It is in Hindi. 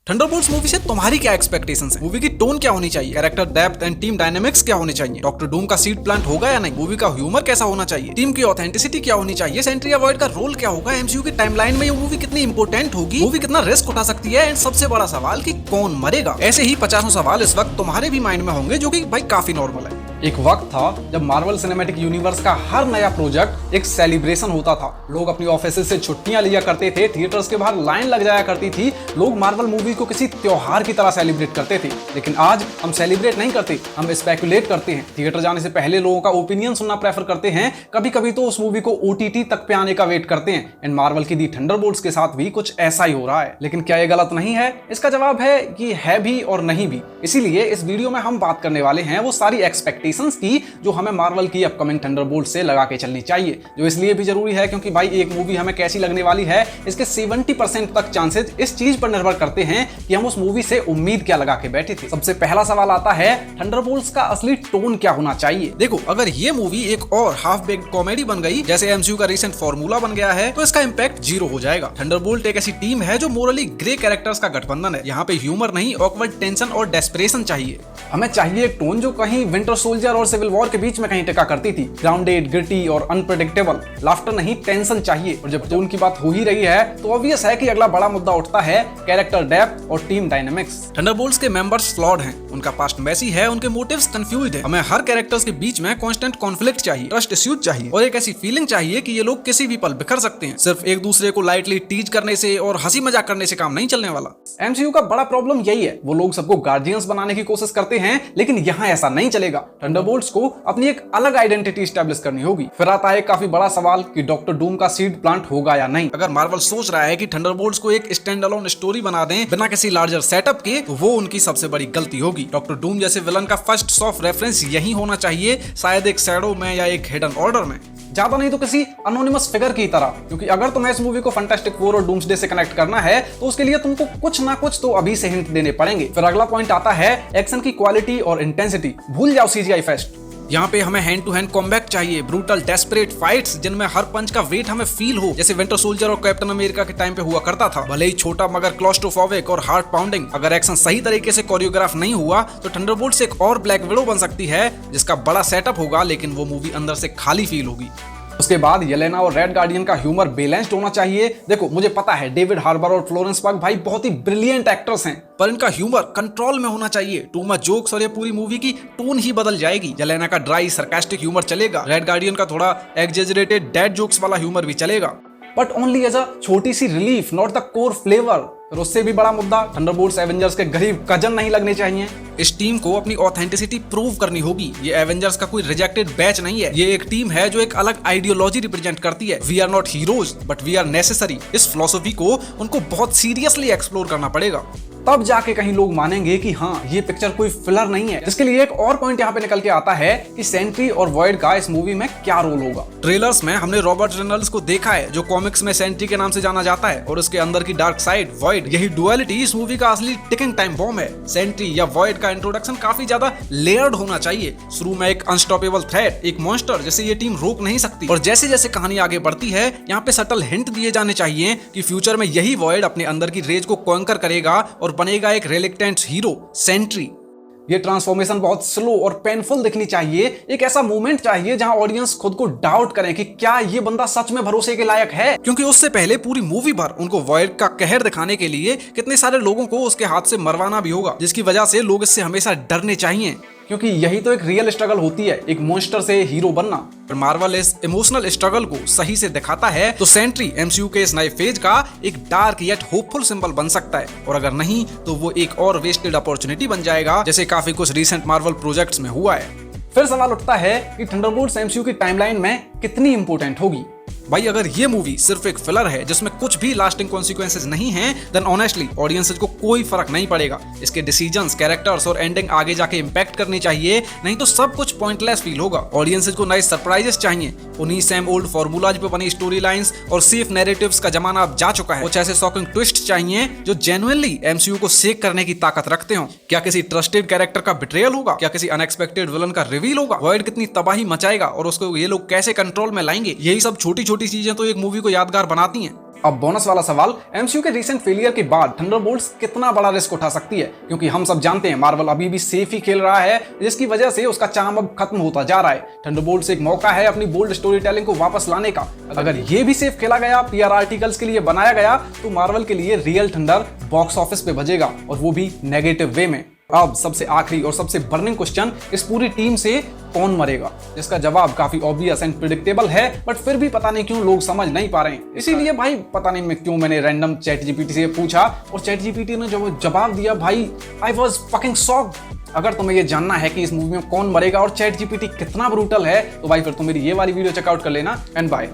थंडरबोल्ट्स मूवी से तुम्हारी क्या एक्सपेक्टेशंस हैं? मूवी की टोन क्या होनी चाहिए, character depth and team dynamics क्या होने चाहिए, डॉक्टर डूम का सीड प्लांट होगा या नहीं, मूवी का ह्यूमर कैसा होना चाहिए, टीम की ऑथेंटिसिटी क्या होनी चाहिए, सेंट्री या वॉइड का रोल क्या होगा, एमसीयू की टाइमलाइन में ये मूवी कितनी इंपोर्टेंट होगी, मूवी कितना रिस्क उठा सकती है, एंड सबसे बड़ा सवाल कि कौन मरेगा। ऐसे ही 50 सवाल इस वक्त तुम्हारे भी माइंड में होंगे, जो कि भाई काफी नॉर्मल है। एक वक्त था जब मार्वल सिनेमैटिक यूनिवर्स का हर नया प्रोजेक्ट एक सेलिब्रेशन होता था। लोग अपनी ऑफिस से छुट्टियां लिया करते थे, थिएटर्स के बाहर लाइन लग जाया करती थी, लोग मार्वल मूवी को किसी त्योहार की तरह सेलिब्रेट करते थे। लेकिन आज हम सेलिब्रेट नहीं करते, हम स्पेकुलेट करते हैं। थिएटर जाने से पहले लोगों का ओपिनियन सुनना प्रेफर करते हैं, कभी कभी तो उस मूवी को ओटीटी तक पे आने का वेट करते हैं। एंड मार्वल की दी थंडरबोल्ट्स के साथ भी कुछ ऐसा ही हो रहा है। लेकिन क्या ये गलत नहीं है? इसका जवाब है कि है भी और नहीं भी। इसीलिए इस वीडियो में हम बात करने वाले हैं वो सारी एक्सपेक्टेशंस की जो हमें मार्वल की अपकमिंग थंडरबोल्ट से लगा के चलनी चाहिए। जो इसलिए भी जरूरी है क्योंकि भाई एक मूवी हमें कैसी लगने वाली है, इसके 70% तक चांसेस इस चीज पर निर्भर करते हैं कि हम उस मूवी से उम्मीद क्या लगा के बैठे थे। सबसे पहला सवाल आता है, थंडरबोल्ट्स का असली टोन क्या होना चाहिए? देखो, अगर ये मूवी एक और हाफ बेक्ड कॉमेडी बन गई जैसे एमसीयू का रिसेंट फॉर्मूला बन गया है, तो इसका इंपैक्ट जीरो हो जाएगा। थंडरबोल्ट एक ऐसी टीम है जो मोरली ग्रे कैरेक्टर्स का गठबंधन है। यहाँ पे ह्यूमर नहीं, ऑकवर्ड टेंशन और डेस्परेशन चाहिए। हमें चाहिए एक टोन जो कहीं विंटर सोल्जर और सिविल वॉर के बीच में कहीं टिका करती थी। ग्राउंडेड, ग्रिटी और अनप्रेडिक्टेबल। लाफ्टर नहीं, टेंशन चाहिए। और जब टोन की बात हो ही रही है तो ऑब्वियस है कि अगला बड़ा मुद्दा उठता है कैरेक्टर डेप्थ और टीम डायनेमिक्स। थंडरबोल्ट्स के मेंबर्स फ्लॉड हैं, उनका पास्ट मैसी है, उनके मोटिव्स कंफ्यूज्ड है। हमें हर कैरेक्टर्स के बीच में कांस्टेंट कॉन्फ्लिक्ट चाहिए, ट्रस्ट इश्यूज चाहिए और एक ऐसी फीलिंग चाहिए कि ये लोग किसी भी पल बिखर सकते हैं। सिर्फ एक दूसरे को लाइटली टीज करने से और हंसी मजाक करने से काम नहीं चलने वाला। एमसीयू का बड़ा प्रॉब्लम यही है, वो लोग सबको गार्जियंस बनाने की कोशिश करते हैं, लेकिन यहाँ ऐसा नहीं चलेगा। थंडरबोल्ट्स को अपनी एक अलग आइडेंटिटी एस्टैब्लिश करनी होगी। फिर आता है काफी बड़ा सवाल कि डॉक्टर डूम का सीड प्लांट होगा या नहीं। अगर मार्वल सोच रहा है कि थंडरबोल्ट्स को एक स्टैंड अलोन स्टोरी बना दें बिना किसी लार्जर सेटअप के, तो वो उनकी सबसे बड़ी गलती होगी। डॉक्टर डूम जैसे विलन का फर्स्ट सॉफ्ट रेफरेंस यही होना चाहिए, शायद एक शैडो में या एक हिडन ऑर्डर में, ज्यादा नहीं तो किसी अनोनिमस फिगर की तरह। क्योंकि अगर तुम्हें इस मूवी को फैंटास्टिक फोर और डूम्सडे से कनेक्ट करना है तो उसके लिए तुमको कुछ ना कुछ तो अभी से हिंट देने पड़ेंगे। फिर अगला पॉइंट आता है एक्शन की क्वालिटी और इंटेंसिटी। भूल जाओ सीजीआई फेस्ट। यहाँ पे हमें हैंड टू हैंड कॉम्बैट चाहिए, ब्रूटल डेस्परेट फाइट्स जिनमें हर पंच का वेट हमें फील हो, जैसे विंटर सोल्जर और कैप्टन अमेरिका के टाइम पे हुआ करता था। भले ही छोटा मगर क्लॉस्ट्रोफोबिक और हार्ट पाउंडिंग। अगर एक्शन सही तरीके से कोरियोग्राफ नहीं हुआ तो थंडरबोल्ट्स एक और ब्लैक विडो बन सकती है जिसका बड़ा सेटअप होगा, लेकिन वो मूवी अंदर से खाली फील होगी। उसके बाद येलेना और रेड गार्डियन का ह्यूमर बैलेंस्ड होना चाहिए। देखो, मुझे पता है डेविड हार्बर और फ्लोरेंस पग भाई बहुत ही ब्रिलियंट एक्टर्स हैं, पर इनका ह्यूमर कंट्रोल में होना चाहिए। टू मच जोक्स और ये पूरी मूवी की टोन ही बदल जाएगी। येलेना का ड्राई सरकास्टिक ह्यूमर चलेगा, रेड गार्डियन का थोड़ा एग्जेजरेटेड डैड जोक्स वाला ह्यूमर भी चलेगा, बट ओनली एज अ छोटी सी relief, not the core flavour. फिर उससे भी बड़ा मुद्दा, थंडरबोल्ट्स एवेंजर्स के गरीब कजन नहीं लगने चाहिए। इस टीम को अपनी ऑथेंटिसिटी प्रूव करनी होगी। ये एवेंजर्स का कोई रिजेक्टेड बैच नहीं है, ये एक टीम है जो एक अलग आइडियोलॉजी रिप्रेजेंट करती है। We are not heroes but we are necessary. इस फिलॉसफी को उनको बहुत सीरियसली एक्सप्लोर करना पड़ेगा, तब जाके कहीं लोग मानेंगे कि हाँ, ये पिक्चर कोई फिलर नहीं है। जिसके लिए एक और पॉइंट यहाँ पे निकल के आता है कि सेंट्री और वॉइड का इस मूवी में क्या रोल होगा। ट्रेलर्स में हमने रॉबर्ट रेनॉल्ड्स को देखा है, जो कॉमिक्स में सेंट्री के नाम से जाना जाता है, और उसके अंदर की डार्क साइड वॉइड, यही डुअलिटी इस मूवी का असली टिकिंग टाइम बॉम्ब है। सेंट्री या वॉइड का इंट्रोडक्शन काफी ज्यादा लेयर्ड होना चाहिए। शुरू में एक अनस्टॉपेबल थ्रेट, एक मॉन्स्टर जिसे ये टीम रोक नहीं सकती, और जैसे जैसे कहानी आगे बढ़ती है यहाँ पे सटल हिंट दिए जाने चाहिए कि फ्यूचर में यही वॉइड अपने अंदर की रेज को कॉन्कर करेगा और बनेगा एक रिलेक्टेंट हीरो, सेंट्री। ये ट्रांसफॉर्मेशन बहुत स्लो और पेनफुल दिखनी चाहिए। एक ऐसा मोमेंट चाहिए जहां ऑडियंस खुद को डाउट करें कि क्या ये बंदा सच में भरोसे के लायक है, क्योंकि उससे पहले पूरी मूवी भर उनको वॉइड का कहर दिखाने के लिए कितने सारे लोगों को उसके हाथ से मरवाना भी होगा, जिसकी वजह से लोग इससे हमेशा डरने चाहिए। क्योंकि यही तो एक रियल स्ट्रगल होती है, एक मॉन्स्टर से हीरो बनना। पर मार्वल इस इमोशनल स्ट्रगल को सही से दिखाता है तो सेंट्री एमसीयू के इस नए फेज का एक डार्क येट होपफुल सिंबल बन सकता है, और अगर नहीं तो वो एक और वेस्टेड अपॉर्चुनिटी बन जाएगा, जैसे काफी कुछ रिसेंट मार्वल प्रोजेक्ट्स में हुआ है। फिर सवाल उठता है कि थंडरबोल्ट्स एमसीयू की टाइमलाइन में कितनी इंपॉर्टेंट होगी। भाई, अगर ये मूवी सिर्फ एक फिलर है जिसमें कुछ भी लास्टिंग कॉन्सिक्वेंसेस नहीं हैं, देन ऑनेस्टली ऑडियंसेस को कोई फर्क नहीं पड़ेगा। इसके डिसीजंस, कैरेक्टर्स और एंडिंग आगे जाके इंपैक्ट करनी चाहिए, नहीं तो सब कुछ पॉइंटलेस फील होगा। ऑडियंसेस को नए सरप्राइजेस चाहिए। उन्हीं सेम ओल्ड फॉर्मूलाज पे बनी स्टोरी लाइंस और सेफ नैरेटिव्स का जमाना अब जा चुका है। कुछ ऐसे शॉकिंग ट्विस्ट चाहिए जो जेन्युइनली एमसीयू को शेक करने की ताकत रखते हो। क्या किसी ट्रस्टेड कैरेक्टर का बिट्रेयल होगा? क्या किसी अनएक्सपेक्टेड विलन का रिवील होगा? वॉइड कितनी तबाही मचाएगा और उसको ये लोग कैसे कंट्रोल में लाएंगे? यही सब छोटी छोटी चीजें तो एक मूवी को यादगार बनाती हैं। अब बोनस वाला सवाल, एमसीयू के रीसेंट फेलियर के बाद थंडरबोल्ट्स कितना बड़ा रिस्क उठा सकती है, क्योंकि हम सब जानते हैं मार्वल अभी भी सेफ ही खेल रहा है, जिसकी वजह से उसका चार्म अब खत्म होता जा रहा है। थंडरबोल्ट्स एक मौका है अपनी बोल्ड स्टोरी टेलिंग को वापस लाने का। अगर ये भी सेफ खेला गया, पीआर आर्टिकल्स के लिए बनाया गया, तो मार्वल के लिए रियल थंडर बॉक्स ऑफिस पे बजेगा, और वो भी नेगेटिव वे में। अब सबसे आखिरी और सबसे बर्निंग क्वेश्चन, इस पूरी टीम से कौन मरेगा, जिसका जवाब काफी ऑब्वियस एंड प्रिडिक्टेबल है, बट फिर भी पता नहीं क्यों लोग समझ नहीं पा रहे हैं। इसीलिए भाई पता नहीं मैं क्यों मैंने रैंडम चैट जीपीटी से पूछा, और चैट जीपीटी ने जो जवाब दिया भाई, आई वाज फकिंग शॉक्ड। अगर तुम्हें ये जानना है कि इस मूवी में कौन मरेगा और चैट जीपीटी कितना ब्रूटल है, तो भाई फिर तुम मेरी ये वाली वीडियो चेकआउट कर लेना। And bye.